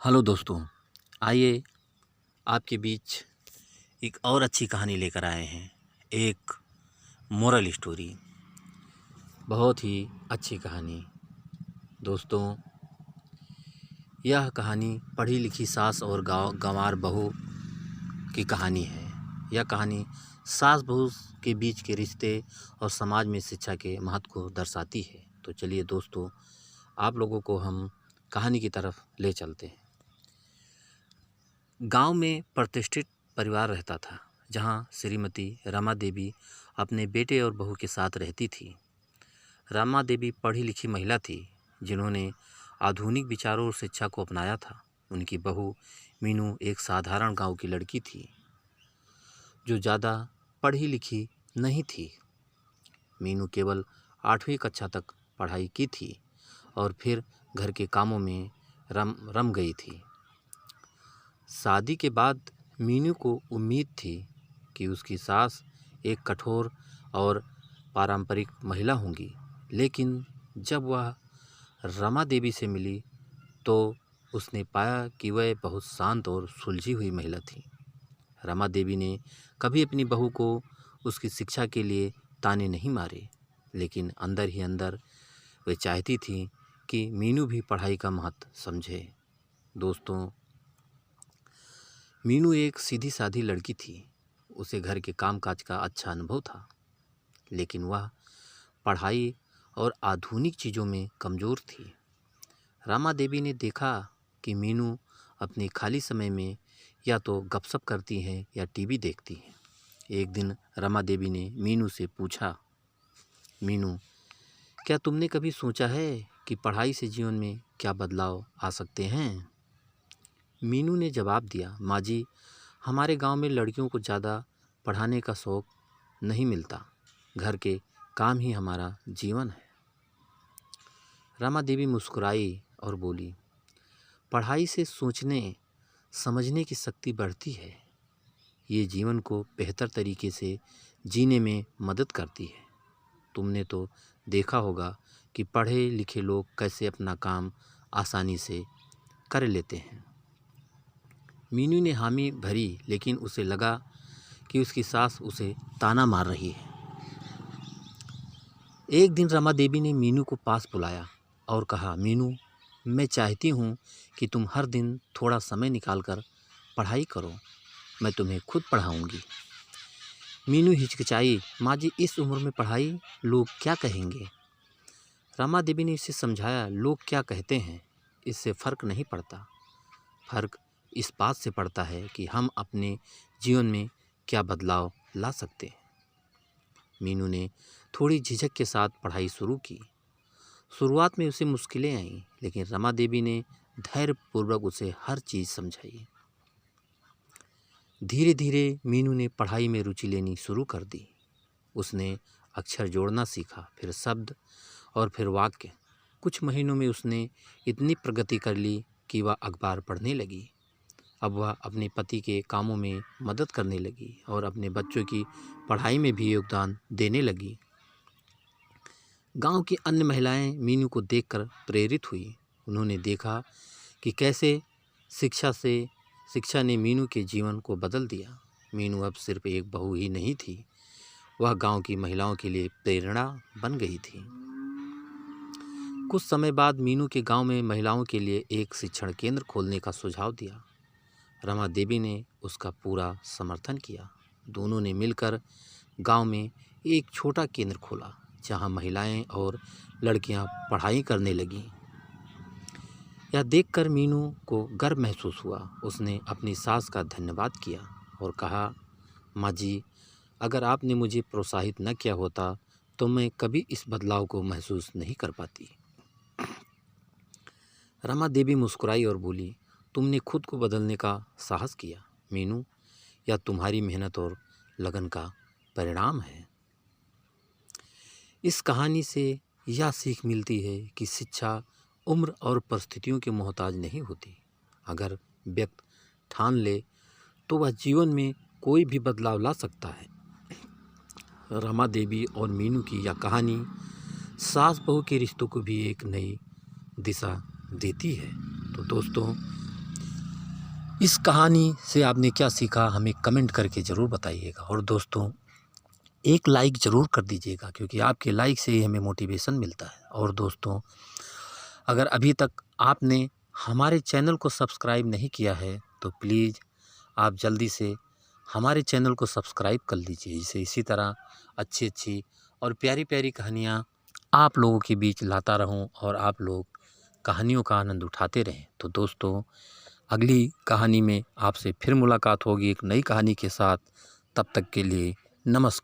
Hello दोस्तों, आइए आपके बीच एक और अच्छी कहानी लेकर आए हैं। एक मोरल स्टोरी, बहुत ही अच्छी कहानी। दोस्तों, यह कहानी पढ़ी लिखी सास और गंवार बहू की कहानी है। यह कहानी सास बहू के बीच के रिश्ते और समाज में शिक्षा के महत्व को दर्शाती है। तो चलिए दोस्तों, आप लोगों को हम कहानी की तरफ ले चलते हैं। गांव में प्रतिष्ठित परिवार रहता था, जहां श्रीमती रमा देवी अपने बेटे और बहू के साथ रहती थी। रमा देवी पढ़ी लिखी महिला थी, जिन्होंने आधुनिक विचारों और शिक्षा को अपनाया था। उनकी बहू मीनू एक साधारण गांव की लड़की थी, जो ज़्यादा पढ़ी लिखी नहीं थी। मीनू केवल 8वीं कक्षा तक पढ़ाई की थी और फिर घर के कामों में रम गई थी। शादी के बाद मीनू को उम्मीद थी कि उसकी सास एक कठोर और पारंपरिक महिला होंगी, लेकिन जब वह रमा देवी से मिली तो उसने पाया कि वह बहुत शांत और सुलझी हुई महिला थी। रमा देवी ने कभी अपनी बहू को उसकी शिक्षा के लिए ताने नहीं मारे, लेकिन अंदर ही अंदर वे चाहती थी कि मीनू भी पढ़ाई का महत्व समझे। दोस्तों, मीनू एक सीधी साधी लड़की थी। उसे घर के कामकाज का अच्छा अनुभव था, लेकिन वह पढ़ाई और आधुनिक चीज़ों में कमज़ोर थी। रमा देवी ने देखा कि मीनू अपने खाली समय में या तो गपशप करती है या टीवी देखती है। एक दिन रमा देवी ने मीनू से पूछा, मीनू, क्या तुमने कभी सोचा है कि पढ़ाई से जीवन में क्या बदलाव आ सकते हैं? मीनू ने जवाब दिया, माँ जी, हमारे गांव में लड़कियों को ज़्यादा पढ़ाने का शौक़ नहीं मिलता। घर के काम ही हमारा जीवन है। रमा देवी मुस्कुराई और बोली, पढ़ाई से सोचने समझने की शक्ति बढ़ती है। ये जीवन को बेहतर तरीके से जीने में मदद करती है। तुमने तो देखा होगा कि पढ़े लिखे लोग कैसे अपना काम आसानी से कर लेते हैं। मीनू ने हामी भरी, लेकिन उसे लगा कि उसकी सास उसे ताना मार रही है। एक दिन रमा देवी ने मीनू को पास बुलाया और कहा, मीनू, मैं चाहती हूँ कि तुम हर दिन थोड़ा समय निकालकर पढ़ाई करो। मैं तुम्हें खुद पढ़ाऊँगी। मीनू हिचकिचाई, माँ जी, इस उम्र में पढ़ाई, लोग क्या कहेंगे? रमा देवी ने इसे समझाया, लोग क्या कहते हैं इससे फ़र्क नहीं पड़ता। फ़र्क इस बात से पड़ता है कि हम अपने जीवन में क्या बदलाव ला सकते हैं। मीनू ने थोड़ी झिझक के साथ पढ़ाई शुरू की। शुरुआत में उसे मुश्किलें आईं, लेकिन रमा देवी ने धैर्यपूर्वक उसे हर चीज़ समझाई। धीरे धीरे मीनू ने पढ़ाई में रुचि लेनी शुरू कर दी। उसने अक्षर जोड़ना सीखा, फिर शब्द और फिर वाक्य। कुछ महीनों में उसने इतनी प्रगति कर ली कि वह अखबार पढ़ने लगी। अब वह अपने पति के कामों में मदद करने लगी और अपने बच्चों की पढ़ाई में भी योगदान देने लगी। गांव की अन्य महिलाएं मीनू को देखकर प्रेरित हुई। उन्होंने देखा कि कैसे शिक्षा ने मीनू के जीवन को बदल दिया। मीनू अब सिर्फ एक बहू ही नहीं थी, वह गांव की महिलाओं के लिए प्रेरणा बन गई थी। कुछ समय बाद मीनू के गांव में महिलाओं के लिए एक शिक्षण केंद्र खोलने का सुझाव दिया। रमा देवी ने उसका पूरा समर्थन किया। दोनों ने मिलकर गांव में एक छोटा केंद्र खोला, जहां महिलाएं और लड़कियां पढ़ाई करने लगीं। यह देखकर मीनू को गर्व महसूस हुआ। उसने अपनी सास का धन्यवाद किया और कहा, माँ जी, अगर आपने मुझे प्रोत्साहित न किया होता तो मैं कभी इस बदलाव को महसूस नहीं कर पाती। रमा देवी मुस्कुराई और बोली, तुमने खुद को बदलने का साहस किया मीनू, यह तुम्हारी मेहनत और लगन का परिणाम है। इस कहानी से यह सीख मिलती है कि शिक्षा उम्र और परिस्थितियों के मोहताज नहीं होती। अगर व्यक्ति ठान ले तो वह जीवन में कोई भी बदलाव ला सकता है। रमा देवी और मीनू की यह कहानी सास बहू के रिश्तों को भी एक नई दिशा देती है। तो दोस्तों, इस कहानी से आपने क्या सीखा हमें कमेंट करके ज़रूर बताइएगा। और दोस्तों एक लाइक ज़रूर कर दीजिएगा, क्योंकि आपके लाइक से ही हमें मोटिवेशन मिलता है। और दोस्तों अगर अभी तक आपने हमारे चैनल को सब्सक्राइब नहीं किया है तो प्लीज़ आप जल्दी से हमारे चैनल को सब्सक्राइब कर लीजिए, जिससे इसी तरह अच्छी अच्छी और प्यारी प्यारी कहानियाँ आप लोगों के बीच लाता रहूं और आप लोग कहानियों का आनंद उठाते रहें। तो दोस्तों अगली कहानी में आपसे फिर मुलाकात होगी एक नई कहानी के साथ। तब तक के लिए नमस्कार।